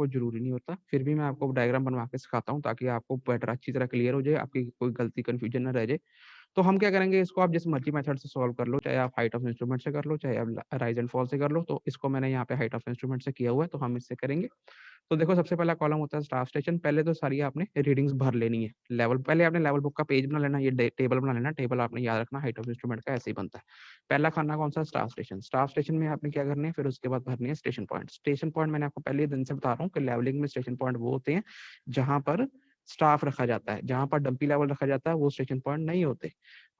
आपको जरूरी नहीं होता, फिर भी मैं आपको डायग्राम बनवा के सिखाता हूँ ताकि आपको बेटर अच्छी तरह क्लियर हो जाए, आपकी कोई गलती कंफ्यूजन ना रह जाए। तो हम क्या करेंगे, इसको आप जिस मर्जी मेथड से सॉल्व कर लो, चाहे आप हाइट ऑफ इंस्ट्रूमेंट से कर लो, चाहे आप राइज एंड फॉल से कर लो। तो इसको मैंने यहाँ पे हाइट ऑफ इंस्ट्रूमेंट से किया हुआ है, तो हम इससे करेंगे। तो देखो सबसे पहला कॉलम होता है स्टाफ स्टेशन। पहले तो सारी आपने रीडिंग्स भर लेनी है। लेवल पहले आपने लेवल बुक का पेज बना लेना, ये टेबल बना लेना। टेबल आपने याद रखना हाइट ऑफ इंस्ट्रूमेंट का ऐसे ही बनता है। पहला खाना कौन सा, स्टाफ स्टेशन। स्टाफ स्टेशन में आपने क्या करनी है, फिर उसके बाद भरनी है स्टेशन पॉइंट। स्टेशन पॉइंट मैंने आपको पहले दिन से बता रहा हूँ कि लेवलिंग में स्टेशन पॉइंट वो होते हैं जहां पर स्टाफ रखा जाता है, जहां पर डंपी लेवल रखा जाता है वो स्टेशन पॉइंट नहीं होते।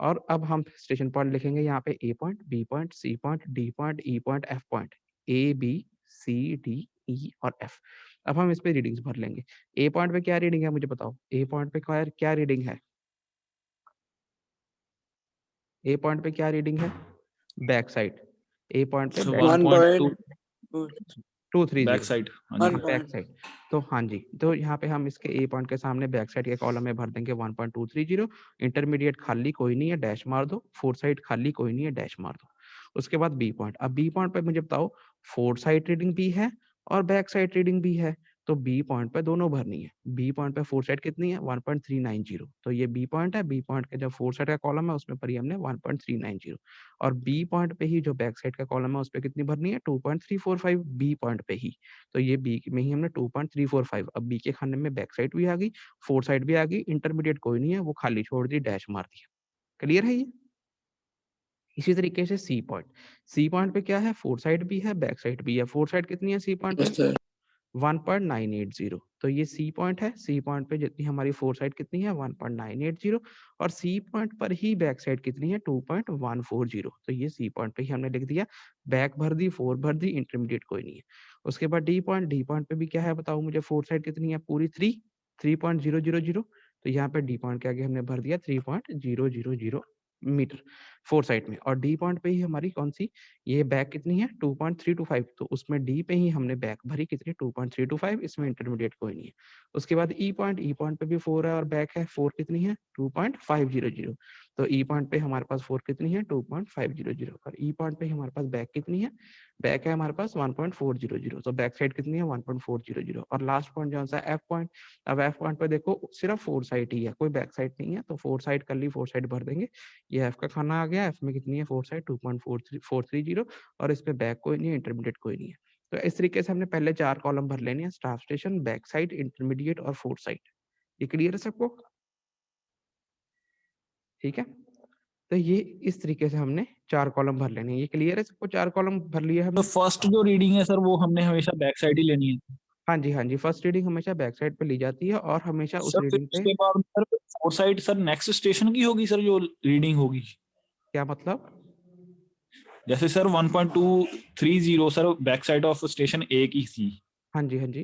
और अब हम स्टेशन पॉइंट लिखेंगे यहाँ पे A point, B point, C point, D point, E point, F point. A B C D E और एफ। अब हम इस पे रीडिंग्स भर लेंगे। ए पॉइंट पे क्या रीडिंग है मुझे बताओ, ए पॉइंट पे क्या रीडिंग है, ए पॉइंट पे क्या रीडिंग है, बैक साइड। ए पॉइंट पे So बैक 1.2 230 बैक साइड। हाँ जी। Back side. तो हाँ जी, तो यहाँ पे हम इसके ए पॉइंट के सामने बैक साइड के कॉलम में भर देंगे 1.230। इंटरमीडिएट खाली कोई नहीं है, डैश मार दो। फोर साइड खाली कोई नहीं है, डैश मार दो। उसके बाद बी पॉइंट। अब बी पॉइंट पे मुझे बताओ, फोर साइड रीडिंग भी है और बैक साइड रीडिंग भी है, तो बी पॉइंट पे दोनों भरनी है। बी पॉइंट पे फोर साइड कितनी है, 1.390। तो ये बी पॉइंट है, बी पॉइंट के जो फोर साइड का कॉलम है उसमें भरी हमने 1.390। और बी पॉइंट पे ही जो बैक साइड का कॉलम है उस पर कितनी भरनी है, 2.345 बी पॉइंट पे ही। तो ये बी में ही हमने 2.345। अब बी के खाने में बैक साइड भी आ गई, फोर साइड भी आ गई, इंटरमीडिएट कोई नहीं है, वो खाली छोड़ दी, डैश मार दिया। क्लियर है ये। इसी तरीके से सी पॉइंट। सी पॉइंट पे क्या है, फोर साइड भी है, बैक साइड भी है। फोर साइड कितनी है सी पॉइंट पे, 1.980। तो ये सी पॉइंट है। सी पॉइंट पे जितनी हमारी फोर साइड कितनी है, 1.980। और सी पॉइंट पर ही बैक साइड कितनी है, 2.140। तो ये सी पॉइंट पे ही हमने लिख दिया, बैक भर दी, फोर भर दी, इंटरमीडिएट कोई नहीं है। उसके बाद डी पॉइंट। डी पॉइंट पे भी क्या है बताओ मुझे, फोर साइड कितनी है, पूरी 3.000। तो यहाँ पे डी पॉइंट के आगे हमने भर दिया 3.000 मीटर फोर साइड में। और डी पॉइंट पे ही हमारी कौन सी, ये बैक कितनी है 2.325। तो उसमें डी पे ही हमने बैक भरी कितनी, 2.325। इसमें इंटरमीडिएट कोई नहीं है। उसके बाद ई पॉइंट। ई पॉइंट पे भी फोर है और बैक है, फोर कितनी है 2.500। तो ई पॉइंट पे हमारे पास फोर कितनी है 2.500। और ई पॉइंट पे हमारे पास बैक कितनी है, बैक है हमारे पास 1.400। तो बैक साइड कितनी है 1.400। और लास्ट पॉइंट जो सा एफ पॉइंट। अब एफ पॉइंट पे देखो सिर्फ फोर साइड ही है, कोई बैक साइड नहीं है, तो फोर साइड कर ली, फोर साइड भर देंगे। ये एफ का खाना आ गया। एफ में कितनी है फोर साइड 2.430। और इस पे बैक कोई नहीं है, इंटरमीडिएट कोई नहीं है। तो इस तरीके से हमने पहले चार कॉलम भर लेने हैं, staff station, back side, intermediate और फोर साइड। ये क्लियर है सबको, ठीक है। तो ये इस तरीके से हमने चार कॉलम भर लेने हैं। ये क्लियर है सबको, चार कॉलम भर लिया तो हमने। फर्स्ट जो रीडिंग है सर वो हमने हमेशा बैक साइड ही लेनी है। हाँ जी, हाँ जी, फर्स्ट रीडिंग हमेशा बैक साइड पे ली जाती है और हमेशा उस सर फिर रीडिंग पे। उसके बाद sir foresight sir next station की होगी सर जो रीडिंग होगी। क्या मतलब, जैसे sir 1.230 sir backsight of station A की थी। हाँ जी, हाँ जी,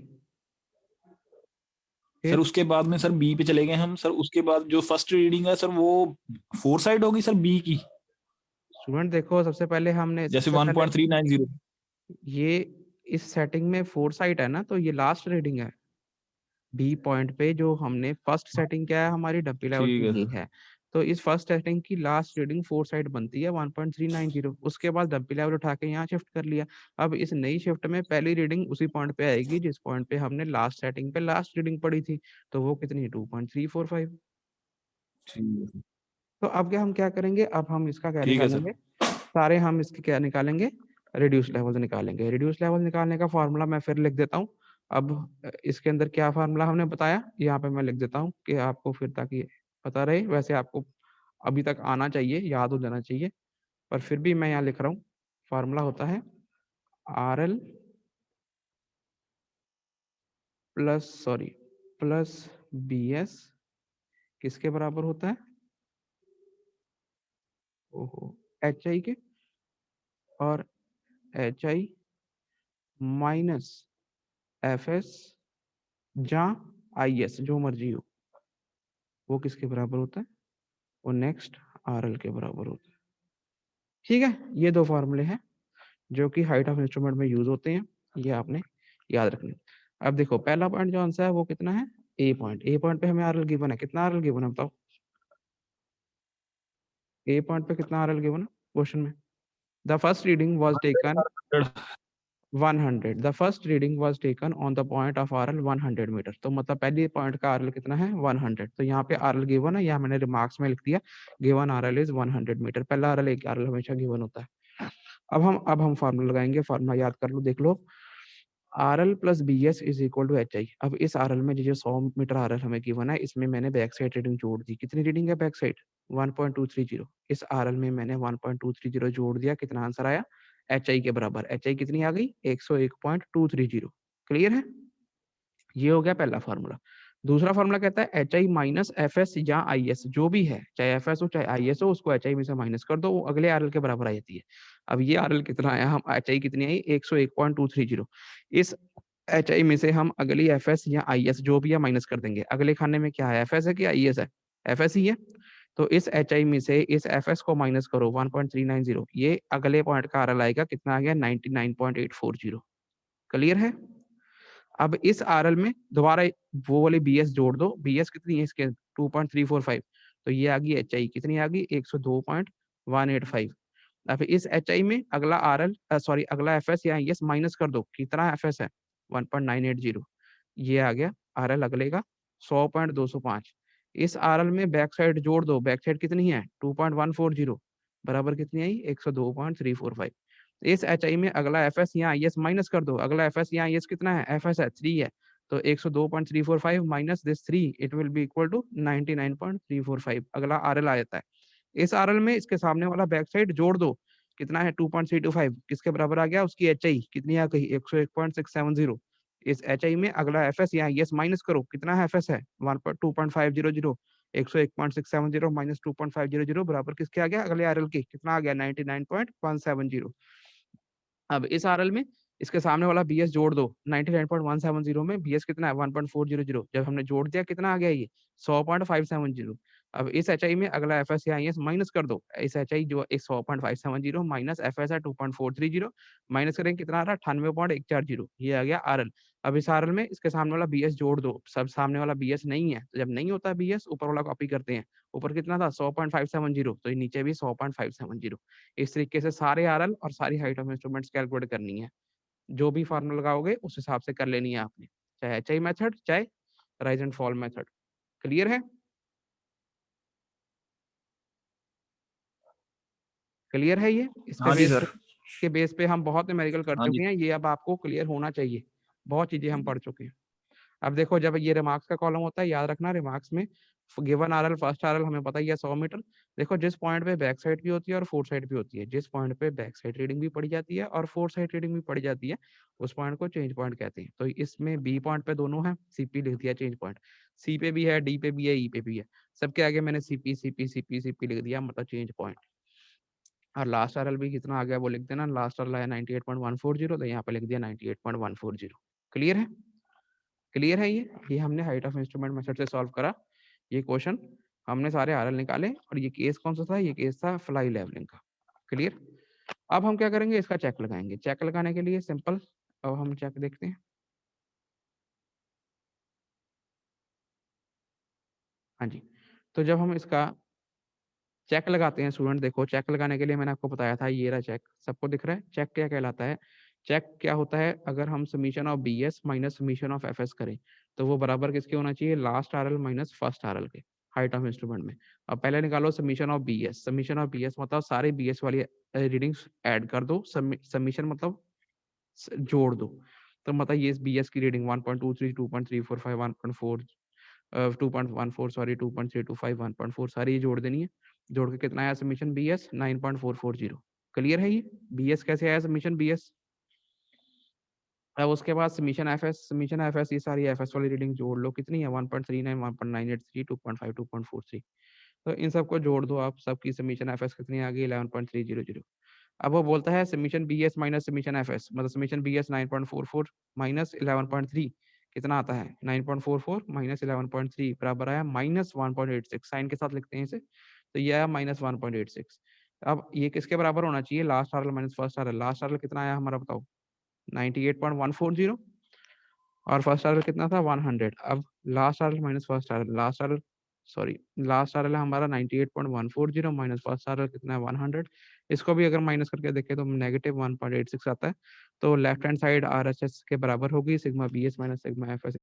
सर फिर उसके बाद में सर बी पे चले गए हम सर, उसके बाद जो फर्स्ट रीडिंग है सर वो फोर साइड होगी सर बी की। स्टूडेंट देखो, जैसे सबसे पहले 1.390। ये इस सेटिंग में फोर साइड है ना, तो ये लास्ट रीडिंग है। बी पॉइंट पे जो हमने फर्स्ट सेटिंग क्या है, हमारी डब्बी लेवल ठीक की है ये सर। है। तो इस फर्स्ट सेटिंग की लास्ट रीडिंग फोर साइड बनती है 1.390। उसके बाद डब्बी लेवल उठा के यहाँ शिफ्ट कर लिया। अब इस नई शिफ्ट में पहली रीडिंग उसी पॉइंट पे आएगी जिस पॉइंट पे हमने लास्ट सेटिंग पे लास्ट रीडिंग पड़ी थी। तो वो कितनी, 2.345। ठीक है। तो अब क्या हम क्या करेंगे, अब हम इसका क्या ठीक है सर। निकालेंगे, सारे हम इसके क्या निकालेंगे, रिड्यूस लेवल निकालेंगे। रिड्यूस लेवल निकालने का फॉर्मूला मैं फिर लिख देता हूँ। अब इसके अंदर क्या फार्मूला हमने बताया यहाँ पे मैं लिख देता हूँ कि आपको फिर ताकि पता रहे। वैसे आपको अभी तक आना चाहिए, याद हो जाना चाहिए, पर फिर भी मैं यहाँ लिख रहा हूँ। फार्मूला होता है RL प्लस BS किसके बराबर होता है, ओहो, HI के। और HI माइनस FS जहाँ IS जो मर्जी हो, वो किसके बराबर होता है, वो नेक्स्ट RL के बराबर होता है। ठीक है, ये दो फार्मूले हैं जो कि हाइट ऑफ इंस्ट्रूमेंट में यूज होते हैं, ये आपने याद रखने। अब देखो पहला पॉइंट जो आंसर है वो कितना है, ए पॉइंट। ए पॉइंट पे हमें RL गिवन है, कितना RL गिवन है बताओ, ए पॉइंट पे कितना RL गिवन है क्वेश्चन में। The first reading was taken, 100 100 the first reading was taken on the point of RL 100 metre. तो मतलब पहली पॉइंट का आरएल कितना है 100। तो यहाँ पे आरएल गिवन है, यहाँ मैंने रिमार्क्स में लिख दिया गिवन आरएल इज 100 मीटर। पहला आरएल एक आरएल हमेशा गिवन होता है। अब हम फार्मूला लगाएंगे, फार्मूला याद कर लो, देख लो। RL plus B S is equal to H I. अब इस आरएल में जो 100 मीटर आरएल हमें गिवन है, इसमें मैंने बैक साइड रीडिंग जोड़ दी। कितनी रीडिंग है बैक साइड 1.230। इस आरएल में मैंने 1.230 जोड़ दिया, कितना आंसर आया एच आई के बराबर। एच आई कितनी आ गई 101.230। क्लियर है, ये हो गया पहला फार्मूला। दूसरा फार्मूला कहता है H I minus F S या आई एस, जो भी है चाहे एफ एस हो चाहे आई एस हो, उसको एच आई में से माइनस कर दो, वो अगले आरएल के बराबर आ जाती है। अब ये आरएल कितना आया, हम एच आई कितनी आई 101.230। इस एच आई में से हम अगली एफ एस या आई एस जो भी है माइनस कर देंगे। अगले खाने में क्या है, एफ एस है कि आई एस है, एफ एस ही है। तो इस एच आई में से इस एफ एस को माइनस करो 1.390, ये अगले पॉइंट का आरएल आएगा, कितना आ गया 99.840। क्लियर है। अब इस आरएल में दोबारा वो वाली बी एस जोड़ दो, बी एस कितनी है इसके 2.345। तो ये आ गई एच आई, कितनी आ गई 102.185। अब इस एच आई में अगला आरएल सॉरी अगला एफ एस या एस माइनस कर दो, कितना एफ एस है 1.980। ये आ गया आरएल अगले का 100.205। इस आरएल में बैक साइड जोड़ दो, बैक साइड कितनी है 2.140 बराबर कितनी आई 102.345। इस एच आई में अगला एफ एस या आई एस माइनस कर दो, अगला एफ एस या आई एस कितना है, एफ एस है 3 है। तो 102.345 minus this 3 it will be equal to 99.345, अगला आरएल आ जाता है। इस आरएल में इसके सामने वाला बैक साइड जोड़ दो, कितना है 2.325, किसके बराबर आ गया उसकी एच आई कितनी आ गई 101.670। इस एच आई में अगला एफ एस या एस माइनस करो, कितना है एफ एस है 2.500, 101.670 माइनस 2.500 बराबर किसके आ गया अगले आरएल के, कितना आ गया 99.170। अब इस आरएल में इसके सामने वाला बी एस जोड़ दो, 99.170 में बी एस कितना है 1.400, जब हमने जोड़ दिया कितना आ गया ये 100.570। अब इस एच आई में अगला एफ एस या आई एस माइनस कर दो, इस एच आई जो 100.570 माइनस एफ एस है 2.430 माइनस करेंगे कितना आ रहा है 98.140, ये आ गया आरएल। अब इस आरएल में इसके सामने वाला बी एस जोड़ दो, सब सामने वाला बी एस नहीं है, तो जब नहीं होता बी एस ऊपर वाला कॉपी करते हैं, ऊपर कितना था 100.570, तो नीचे भी 100.570। इस तरीके से सारे आरएल और सारी हाइट ऑफ इंस्ट्रूमेंट्स कैलकुलेट करनी है। जो भी फार्मूला लगाओगे उस हिसाब से कर लेनी है आपने, चाहे एच आई मेथड चाहे rise and fall method. Clear है, क्लियर है ये। हाँ जी सर। के बेस पे हम बहुत न्यूमेरिकल कर हाँ जी। चुके हैं, ये अब आपको क्लियर होना चाहिए, बहुत चीजें हम पढ़ चुके हैं। अब देखो जब ये रिमार्क्स का कॉलम होता है, याद रखना रिमार्क्स में गिवन आरएल फर्स्ट आरएल हमें पता ही है 100 मीटर। देखो जिस पॉइंट पे बैक साइड भी होती है और फोर साइड भी होती है, जिस पॉइंट पे बैक साइड रीडिंग भी पड़ी जाती है और फोर साइड रीडिंग भी पड़ी जाती है, उस पॉइंट को चेंज पॉइंट कहते हैं। तो इसमें बी पॉइंट पे दोनों है, सीपी लिख दिया चेंज पॉइंट, सी पे भी है, डी पे भी है, ई पे भी है, सबके आगे मैंने सीपी सीपी सीपी सीपी लिख दिया, मतलब चेंज पॉइंट। और लास्ट आरएल भी कितना आ गया वो लिख देना, लास्ट आरएल आया 98.140, तो यहाँ पे लिख दिया 98.140। क्लियर है, क्लियर है ये हमने हाइट ऑफ इंस्ट्रूमेंट मेथड से सॉल्व करा ये क्वेश्चन, हमने सारे आरएल निकाले, और ये केस कौन सा था, ये केस था फ्लाई लेवलिंग का। क्लियर। अब हम क्या करेंगे, इसका चेक लगाएंगे। चेक लगाने के लिए सिंपल, अब हम चेक देखते हैं। हाँ जी, तो जब हम इसका चेक लगाते हैं स्टूडेंट, देखो चेक लगाने के लिए मैंने आपको बताया था, ये रहा चेक, सबको दिख रहा है चेक क्या कहलाता है। चेक क्या होता है, अगर हम summation of B S minus summation of F S करें, तो वो बराबर किसके होना चाहिए, last RL minus first RL के हाइट ऑफ इंस्ट्रूमेंट में। अब पहले निकालो summation of B S, summation of B S मतलब सारे बी एस वाली रीडिंग्स ऐड कर दो, समीशन मतलब जोड़ दो। तो मतलब ये बी एस की रीडिंग 1.23 2.345 1.4 2.14 सॉरी 2.325 1.4 सारी ये जोड़ देनी है। जोड़ के कितना आया समीशन बी एस 9.440। क्लियर है ये बी एस कैसे आया समीशन बी एस। अब उसके बाद summation F S, summation F S ये सारी एफ एस वाली रीडिंग जोड़ लो, कितनी है 1.39 1.983 2.5 2.43। तो इन सबको जोड़ दो आप, सबकी समीशन एफ एस कितनी आ गई 11.300। अब वो बोलता है summation B S minus summation F S, मतलब समीशन बी एस 9.44 माइनस 11.3 कितना आता है 9.44 माइनस 11.3 बराबर आया माइनस 1.86, साइन के साथ लिखते हैं इसे, तो ये आया माइनस 1.86। अब ये किसके बराबर होना चाहिए, last RL minus first RL. Last RL कितना आया हमारा बताओ 98.140, और फर्स्ट आरएल कितना था 100। अब last RL minus first RL, last RL sorry last RL हमारा 98.140 माइनस फर्स्ट आरएल कितना है 100, इसको भी अगर माइनस करके देखें तो नेगेटिव 1.86 आता है। तो लेफ्ट हैंड साइड RHS के बराबर होगी sigma BS minus sigma FS